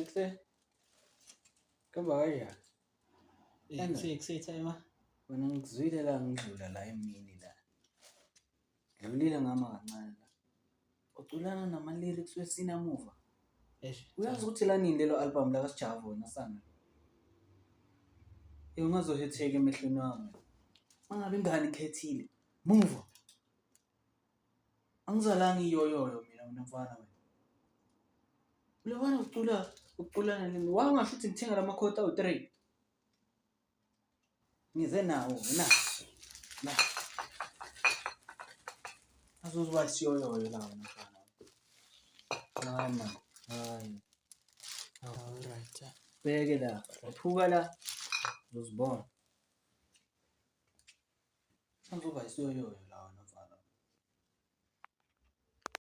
Ekse. Kamba kanjani? Kusethayima. Wena ngizwile la ngidlula la emini la. Ngidlulile ngama kancane la. Uculana nama-lyrics wesinamuva. Uyazi ukuthi lanini lelo album la kaSijavo nasana. Ungazohetheka emehlweni wami. Mangabe ingane ikhethile. Move. Angizalanga iyoyoyo mina mfana wena. Ulebona uculana nini? Wangasho ukuthi ngithenga lamakhota awu3. Ngize nawo na. Azozwa isiyoyoyo la mfana. Hayi. Alright. Bheke la. Uphuka la. Uzibona. Azoba isiyoyoyo.